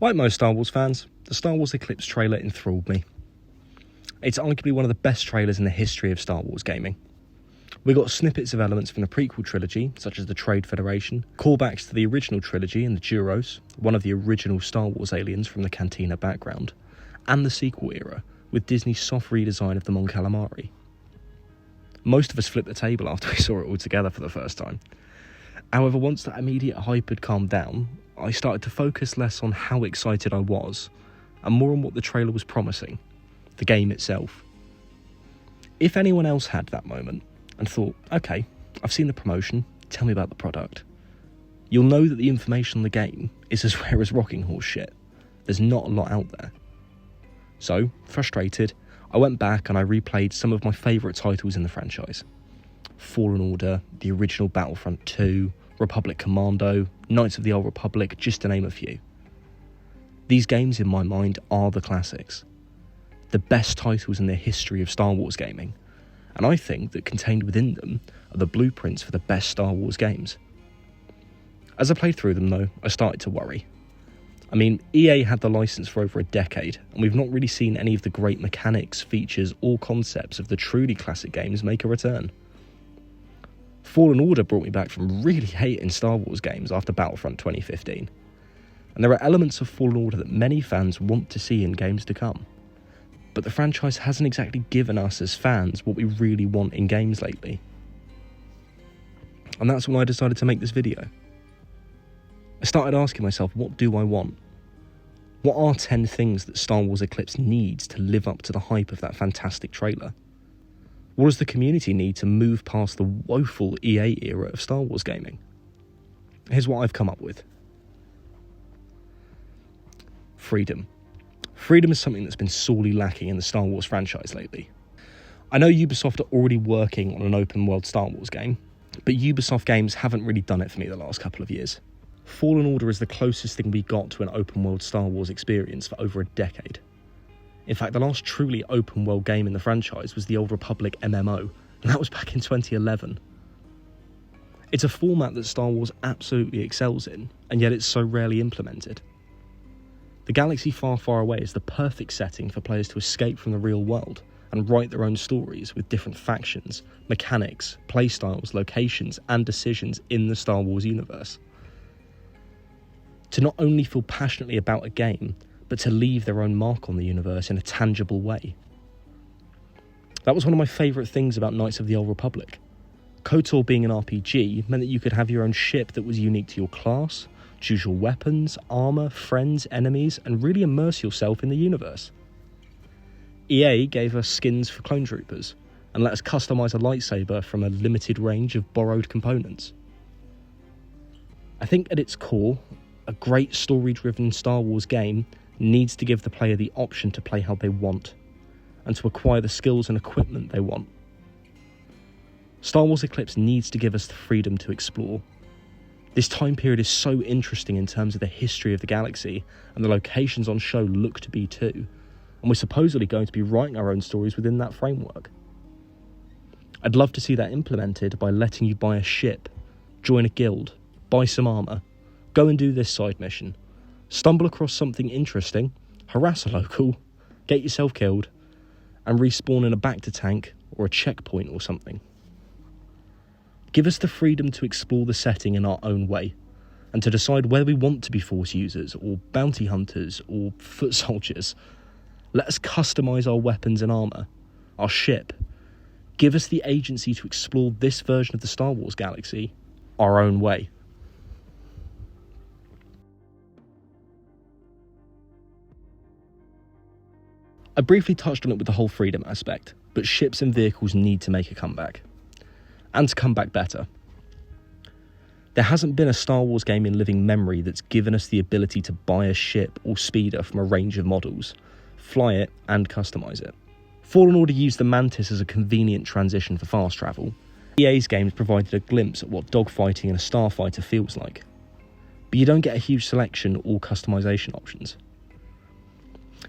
Like most Star Wars fans, the Star Wars Eclipse trailer enthralled me. It's arguably one of the best trailers in the history of Star Wars gaming. We got snippets of elements from the prequel trilogy, such as the Trade Federation, callbacks to the original trilogy and the Duros, one of the original Star Wars aliens from the Cantina background, and the sequel era, with Disney's soft redesign of the Mon Calamari. Most of us flipped the table after we saw it all together for the first time. However, once that immediate hype had calmed down, I started to focus less on how excited I was, and more on what the trailer was promising, the game itself. If anyone else had that moment, and thought, okay, I've seen the promotion, tell me about the product, you'll know that the information on the game is as rare as rocking horse shit. There's not a lot out there. So, frustrated, I went back and I replayed some of my favourite titles in the franchise. Fallen Order, the original Battlefront 2, Republic Commando, Knights of the Old Republic, just to name a few. These games, in my mind, are the classics. The best titles in the history of Star Wars gaming, and I think that contained within them are the blueprints for the best Star Wars games. As I played through them though, I started to worry. I mean, EA had the license for over a decade, and we've not really seen any of the great mechanics, features, or concepts of the truly classic games make a return. Fallen Order brought me back from really hating Star Wars games after Battlefront 2015, and there are elements of Fallen Order that many fans want to see in games to come. But the franchise hasn't exactly given us as fans what we really want in games lately. And that's when I decided to make this video. I started asking myself, what do I want? What are 10 things that Star Wars Eclipse needs to live up to the hype of that fantastic trailer? What does the community need to move past the woeful EA era of Star Wars gaming? Here's what I've come up with. Freedom. Freedom is something that's been sorely lacking in the Star Wars franchise lately. I know Ubisoft are already working on an open world Star Wars game, but Ubisoft games haven't really done it for me the last couple of years. Fallen Order is the closest thing we got to an open world Star Wars experience for over a decade. In fact, the last truly open world game in the franchise was the Old Republic MMO, and that was back in 2011. It's a format that Star Wars absolutely excels in, and yet it's so rarely implemented. The galaxy far, far away is the perfect setting for players to escape from the real world and write their own stories with different factions, mechanics, playstyles, locations, and decisions in the Star Wars universe. To not only feel passionately about a game, but to leave their own mark on the universe in a tangible way. That was one of my favourite things about Knights of the Old Republic. KOTOR being an RPG meant that you could have your own ship that was unique to your class, choose your weapons, armour, friends, enemies, and really immerse yourself in the universe. EA gave us skins for clone troopers, and let us customise a lightsaber from a limited range of borrowed components. I think at its core, a great story-driven Star Wars game needs to give the player the option to play how they want, and to acquire the skills and equipment they want. Star Wars Eclipse needs to give us the freedom to explore. This time period is so interesting in terms of the history of the galaxy, and the locations on show look to be too, and we're supposedly going to be writing our own stories within that framework. I'd love to see that implemented by letting you buy a ship, join a guild, buy some armour, go and do this side mission, stumble across something interesting, harass a local, get yourself killed, and respawn in a bacta tank or a checkpoint or something. Give us the freedom to explore the setting in our own way, and to decide whether we want to be Force users, or bounty hunters, or foot soldiers. Let us customise our weapons and armour, our ship. Give us the agency to explore this version of the Star Wars galaxy our own way. I briefly touched on it with the whole freedom aspect, but ships and vehicles need to make a comeback. And to come back better. There hasn't been a Star Wars game in living memory that's given us the ability to buy a ship or speeder from a range of models, fly it and customise it. Fallen Order used the Mantis as a convenient transition for fast travel. EA's games provided a glimpse at what dogfighting in a starfighter feels like. But you don't get a huge selection or customisation options.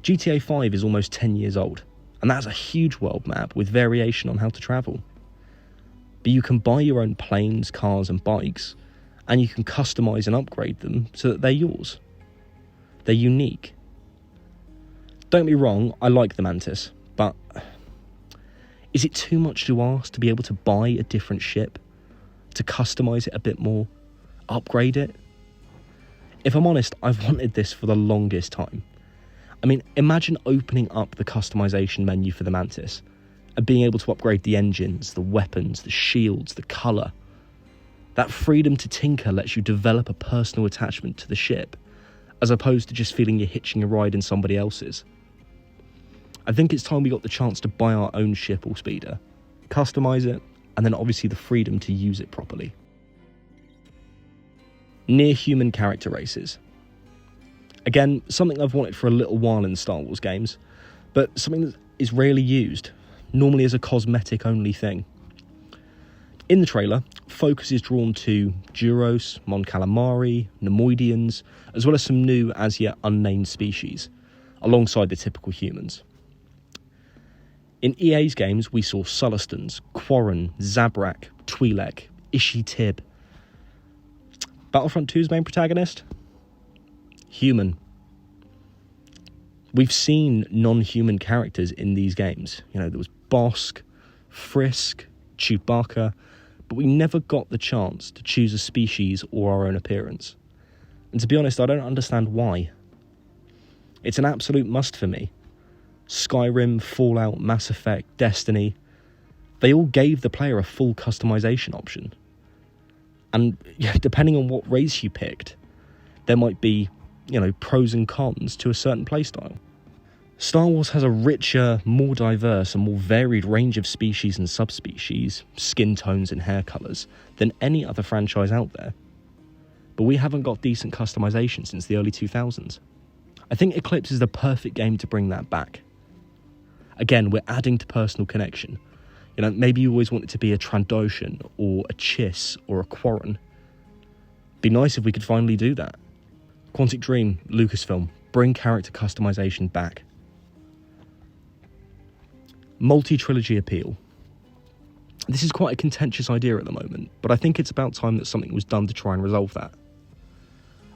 GTA 5 is almost 10 years old, and that's a huge world map with variation on how to travel. But you can buy your own planes, cars and bikes, and you can customise and upgrade them so that they're yours. They're unique. Don't get me wrong, I like the Mantis, but is it too much to ask to be able to buy a different ship, to customise it a bit more, upgrade it? If I'm honest, I've wanted this for the longest time. I mean, imagine opening up the customisation menu for the Mantis and being able to upgrade the engines, the weapons, the shields, the colour. That freedom to tinker lets you develop a personal attachment to the ship, as opposed to just feeling you're hitching a ride in somebody else's. I think it's time we got the chance to buy our own ship or speeder, customise it, and then obviously the freedom to use it properly. Near-human character races. Again, something I've wanted for a little while in Star Wars games, but something that is rarely used, normally as a cosmetic-only thing. In the trailer, focus is drawn to Duros, Mon Calamari, Nemoidians, as well as some new, as-yet unnamed species, alongside the typical humans. In EA's games, we saw Sullustans, Quarren, Zabrak, Twi'lek, Ishi-Tib. Battlefront 2's main protagonist? Human. We've seen non-human characters in these games. You know, there was Bosk, Frisk, Chewbacca, but we never got the chance to choose a species or our own appearance. And to be honest, I don't understand why. It's an absolute must for me. Skyrim, Fallout, Mass Effect, Destiny, they all gave the player a full customization option. And depending on what race you picked, there might be, pros and cons to a certain playstyle. Star Wars has a richer, more diverse and more varied range of species and subspecies, skin tones and hair colours than any other franchise out there. But we haven't got decent customization since the early 2000s. I think Eclipse is the perfect game to bring that back. Again, we're adding to personal connection. Maybe you always want it to be a Trandoshan or a Chiss or a Quarren. Be nice if we could finally do that. Quantic Dream, Lucasfilm, bring character customization back. Multi-Trilogy appeal. This is quite a contentious idea at the moment, but I think it's about time that something was done to try and resolve that.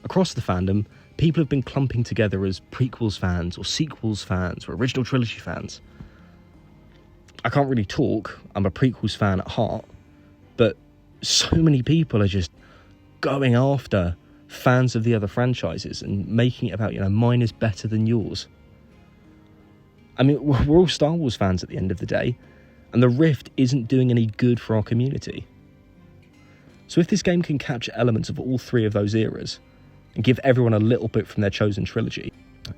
Across the fandom, people have been clumping together as prequels fans or sequels fans or original trilogy fans. I can't really talk, I'm a prequels fan at heart, but so many people are just going after fans of the other franchises and making it about, mine is better than yours. I mean, we're all Star Wars fans at the end of the day, and the rift isn't doing any good for our community. So if this game can capture elements of all three of those eras, and give everyone a little bit from their chosen trilogy,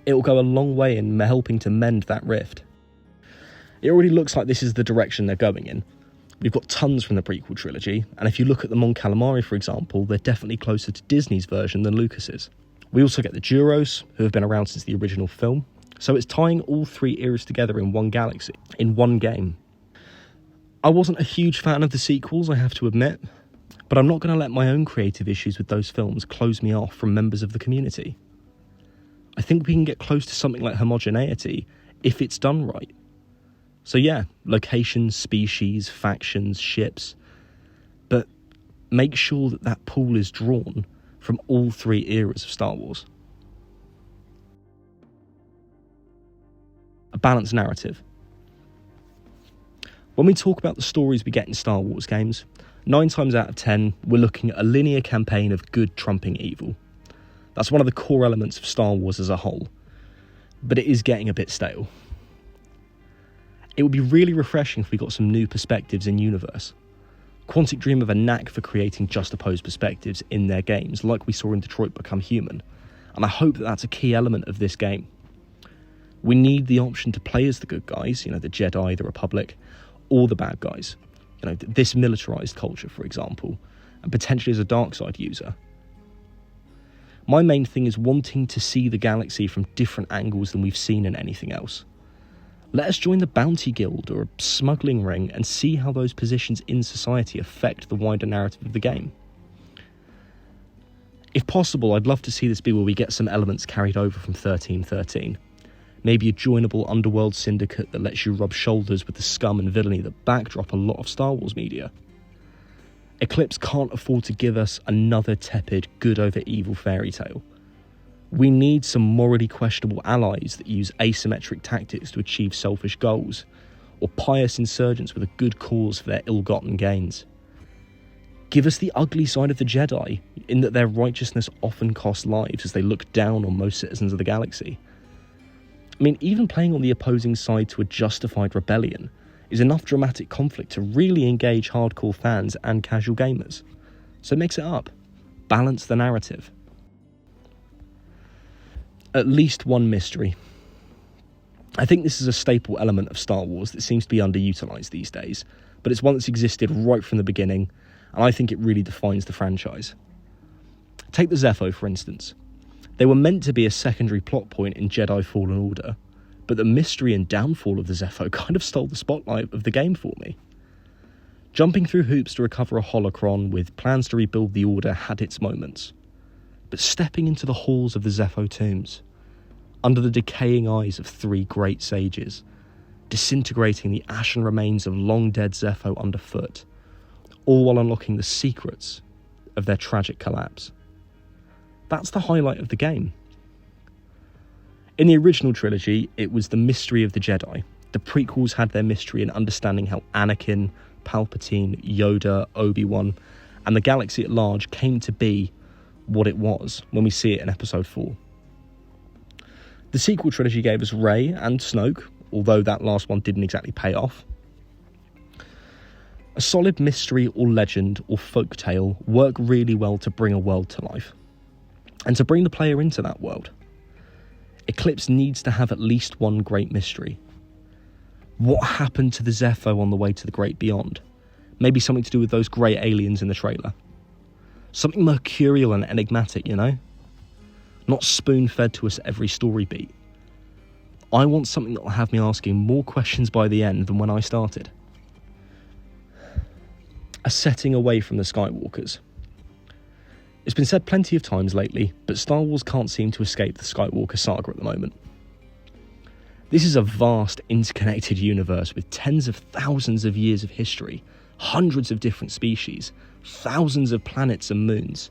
it will go a long way in helping to mend that rift. It already looks like this is the direction they're going in. We've got tons from the prequel trilogy, and if you look at the Mon Calamari, for example, they're definitely closer to Disney's version than Lucas's. We also get the Duros, who have been around since the original film, so it's tying all three eras together in one galaxy, in one game. I wasn't a huge fan of the sequels, I have to admit, but I'm not going to let my own creative issues with those films close me off from members of the community. I think we can get close to something like homogeneity if it's done right. So yeah, locations, species, factions, ships, but make sure that that pool is drawn from all three eras of Star Wars. A balanced narrative. When we talk about the stories we get in Star Wars games, 9 times out of 10, we're looking at a linear campaign of good trumping evil. That's one of the core elements of Star Wars as a whole, but it is getting a bit stale. It would be really refreshing if we got some new perspectives in universe. Quantic Dream have a knack for creating just opposed perspectives in their games, like we saw in Detroit Become Human, and I hope that that's a key element of this game. We need the option to play as the good guys, the Jedi, the Republic, or the bad guys. This militarized culture, for example, and potentially as a dark side user. My main thing is wanting to see the galaxy from different angles than we've seen in anything else. Let us join the bounty guild or a smuggling ring and see how those positions in society affect the wider narrative of the game. If possible, I'd love to see this be where we get some elements carried over from 1313. Maybe a joinable underworld syndicate that lets you rub shoulders with the scum and villainy that backdrop a lot of Star Wars media. Eclipse can't afford to give us another tepid good over evil fairy tale. We need some morally questionable allies that use asymmetric tactics to achieve selfish goals, or pious insurgents with a good cause for their ill-gotten gains. Give us the ugly side of the Jedi, in that their righteousness often costs lives as they look down on most citizens of the galaxy. I mean, even playing on the opposing side to a justified rebellion is enough dramatic conflict to really engage hardcore fans and casual gamers. So mix it up. Balance the narrative. At least one mystery. I think this is a staple element of Star Wars that seems to be underutilised these days, but it's one that's existed right from the beginning, and I think it really defines the franchise. Take the Zepho, for instance. They were meant to be a secondary plot point in Jedi Fallen Order, but the mystery and downfall of the Zepho kind of stole the spotlight of the game for me. Jumping through hoops to recover a holocron with plans to rebuild the Order had its moments, but stepping into the halls of the Zepho tombs, under the decaying eyes of 3 great sages, disintegrating the ashen remains of long-dead Zepho underfoot, all while unlocking the secrets of their tragic collapse. That's the highlight of the game. In the original trilogy, it was the mystery of the Jedi. The prequels had their mystery in understanding how Anakin, Palpatine, Yoda, Obi-Wan, and the galaxy at large came to be what it was when we see it in Episode 4. The sequel trilogy gave us Rey and Snoke, although that last one didn't exactly pay off. A solid mystery or legend or folk tale work really well to bring a world to life, and to bring the player into that world. Eclipse needs to have at least one great mystery. What happened to the Zepho on the way to the Great Beyond? Maybe something to do with those grey aliens in the trailer. Something mercurial and enigmatic, you know? Not spoon-fed to us at every story beat. I want something that will have me asking more questions by the end than when I started. A setting away from the Skywalkers. It's been said plenty of times lately, but Star Wars can't seem to escape the Skywalker saga at the moment. This is a vast, interconnected universe with tens of thousands of years of history, hundreds of different species, thousands of planets and moons,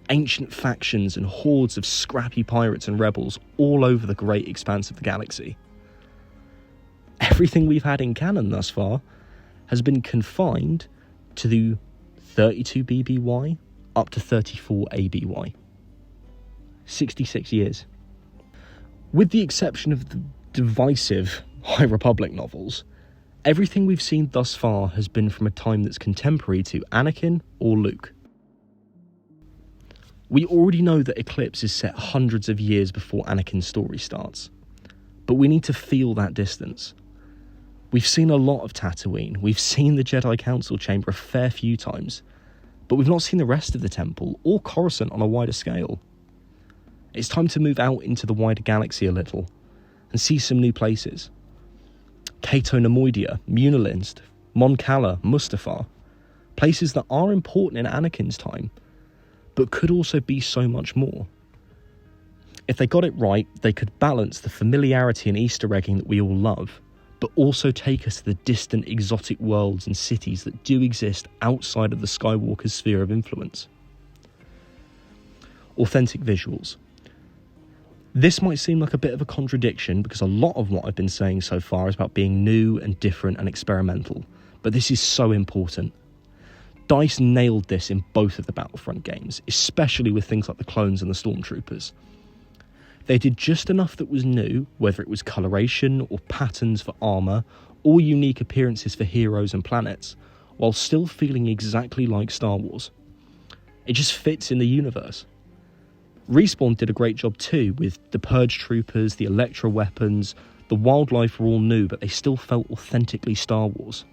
ancient factions and hordes of scrappy pirates and rebels all over the great expanse of the galaxy. Everything we've had in canon thus far has been confined to the 32 BBY up to 34 ABY. 66 years. With the exception of the divisive High Republic novels, everything we've seen thus far has been from a time that's contemporary to Anakin or Luke. We already know that Eclipse is set hundreds of years before Anakin's story starts, but we need to feel that distance. We've seen a lot of Tatooine, we've seen the Jedi Council chamber a fair few times, but we've not seen the rest of the temple or Coruscant on a wider scale. It's time to move out into the wider galaxy a little and see some new places. Cato Nemoidia, Munilinst, Mon Cala, Mustafar, places that are important in Anakin's time, but could also be so much more. If they got it right, they could balance the familiarity and Easter egging that we all love, but also take us to the distant exotic worlds and cities that do exist outside of the Skywalker's sphere of influence. Authentic visuals. This might seem like a bit of a contradiction because a lot of what I've been saying so far is about being new and different and experimental, but this is so important. DICE nailed this in both of the Battlefront games, especially with things like the clones and the stormtroopers. They did just enough that was new, whether it was coloration or patterns for armour, or unique appearances for heroes and planets, while still feeling exactly like Star Wars. It just fits in the universe. Respawn did a great job too, with the Purge troopers, the Electro weapons, the wildlife were all new, but they still felt authentically Star Wars.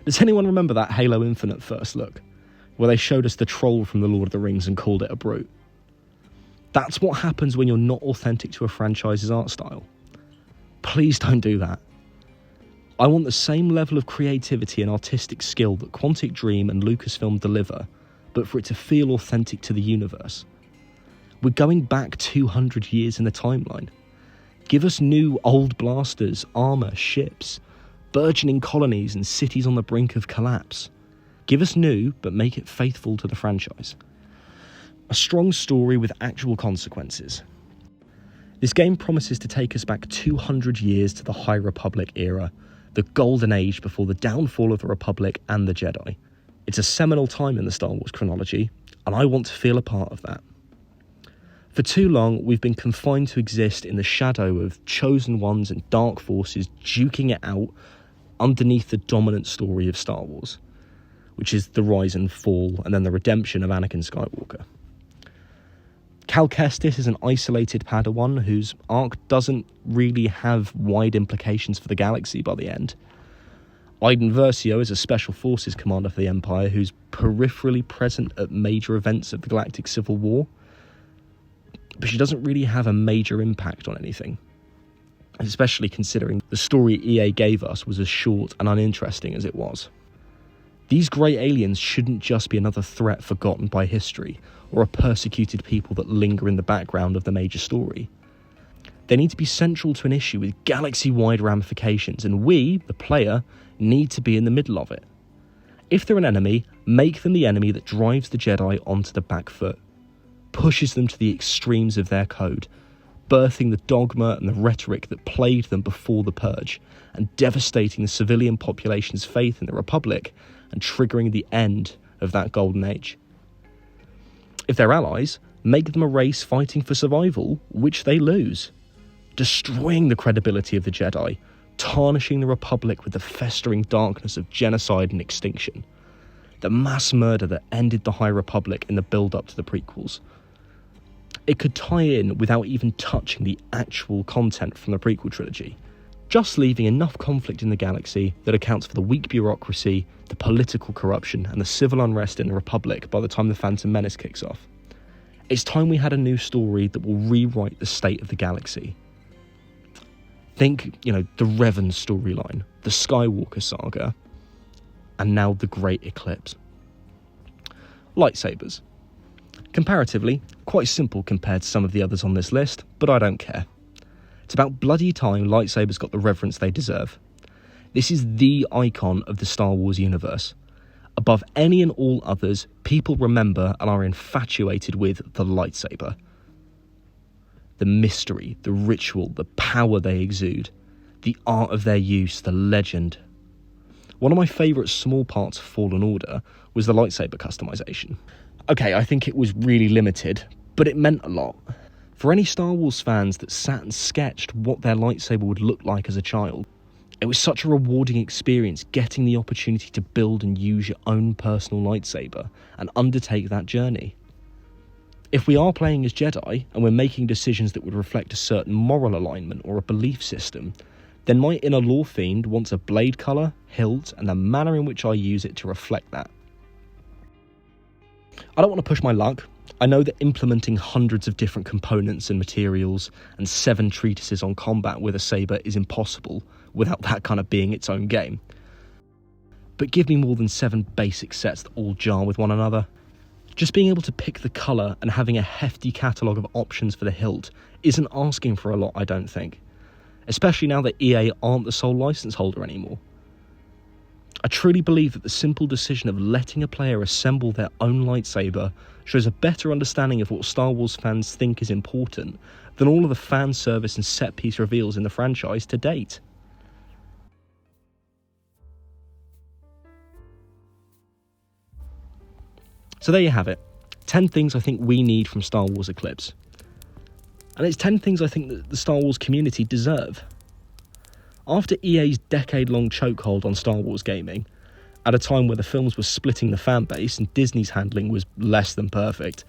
Does anyone remember that Halo Infinite first look, where they showed us the troll from the Lord of the Rings and called it a brute? That's what happens when you're not authentic to a franchise's art style. Please don't do that. I want the same level of creativity and artistic skill that Quantic Dream and Lucasfilm deliver, but for it to feel authentic to the universe. We're going back 200 years in the timeline. Give us new old blasters, armour, ships, burgeoning colonies and cities on the brink of collapse. Give us new, but make it faithful to the franchise. A strong story with actual consequences. This game promises to take us back 200 years to the High Republic era, the golden age before the downfall of the Republic and the Jedi. It's a seminal time in the Star Wars chronology, and I want to feel a part of that. For too long, we've been confined to exist in the shadow of chosen ones and dark forces duking it out underneath the dominant story of Star Wars, which is the rise and fall and then the redemption of Anakin Skywalker. Cal Kestis is an isolated Padawan whose arc doesn't really have wide implications for the galaxy by the end. Iden Versio is a Special Forces commander for the Empire who's peripherally present at major events of the Galactic Civil War, but she doesn't really have a major impact on anything, especially considering the story EA gave us was as short and uninteresting as it was. These grey aliens shouldn't just be another threat forgotten by history, or a persecuted people that linger in the background of the major story. They need to be central to an issue with galaxy-wide ramifications, and we, the player, need to be in the middle of it. If they're an enemy, make them the enemy that drives the Jedi onto the back foot, pushes them to the extremes of their code, birthing the dogma and the rhetoric that plagued them before the Purge, and devastating the civilian population's faith in the Republic, and triggering the end of that golden age. If they're allies, make them a race fighting for survival, which they lose, destroying the credibility of the Jedi, tarnishing the Republic with the festering darkness of genocide and extinction, the mass murder that ended the High Republic in the build-up to the prequels. It could tie in without even touching the actual content from the prequel trilogy, just leaving enough conflict in the galaxy that accounts for the weak bureaucracy, the political corruption, and the civil unrest in the Republic by the time the Phantom Menace kicks off. It's time we had a new story that will rewrite the state of the galaxy. Think, the Revan storyline, the Skywalker saga, and now the Great Eclipse. Lightsabers. Comparatively, quite simple compared to some of the others on this list, but I don't care. It's about bloody time lightsabers got the reverence they deserve. This is the icon of the Star Wars universe. Above any and all others, people remember and are infatuated with the lightsaber. The mystery, the ritual, the power they exude, the art of their use, the legend. One of my favourite small parts of Fallen Order was the lightsaber customization. Okay, I think it was really limited, but it meant a lot. For any Star Wars fans that sat and sketched what their lightsaber would look like as a child, it was such a rewarding experience getting the opportunity to build and use your own personal lightsaber and undertake that journey. If we are playing as Jedi and we're making decisions that would reflect a certain moral alignment or a belief system, then my inner lore fiend wants a blade colour, hilt, and the manner in which I use it to reflect that. I don't want to push my luck. I know that implementing hundreds of different components and materials and 7 treatises on combat with a saber is impossible without that kind of being its own game. But give me more than 7 basic sets that all jar with one another. Just being able to pick the colour and having a hefty catalogue of options for the hilt isn't asking for a lot, I don't think. Especially now that EA aren't the sole licence holder anymore. I truly believe that the simple decision of letting a player assemble their own lightsaber shows a better understanding of what Star Wars fans think is important than all of the fan service and set-piece reveals in the franchise to date. So there you have it. 10 things I think we need from Star Wars Eclipse. And it's 10 things I think that the Star Wars community deserve. After EA's decade-long chokehold on Star Wars gaming, at a time where the films were splitting the fan base and Disney's handling was less than perfect,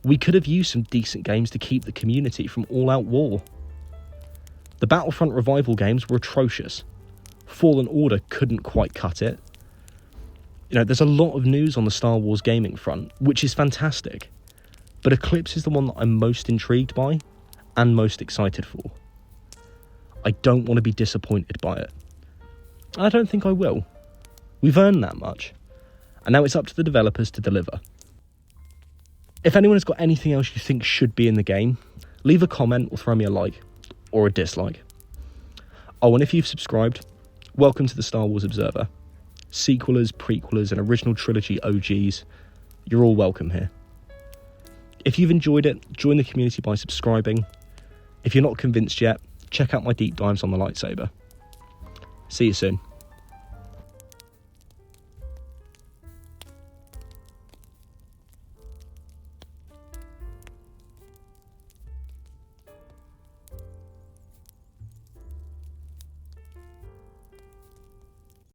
we could have used some decent games to keep the community from all-out war. The Battlefront Revival games were atrocious. Fallen Order couldn't quite cut it. There's a lot of news on the Star Wars gaming front, which is fantastic, but Eclipse is the one that I'm most intrigued by and most excited for. I don't want to be disappointed by it. I don't think I will. We've earned that much, and now it's up to the developers to deliver. If anyone has got anything else you think should be in the game, leave a comment or throw me a like, or a dislike. Oh, and if you've subscribed, welcome to the Star Wars Observer. Sequelers, prequelers, and original trilogy OGs, you're all welcome here. If you've enjoyed it, join the community by subscribing. If you're not convinced yet, check out my deep dives on the lightsaber. See you soon.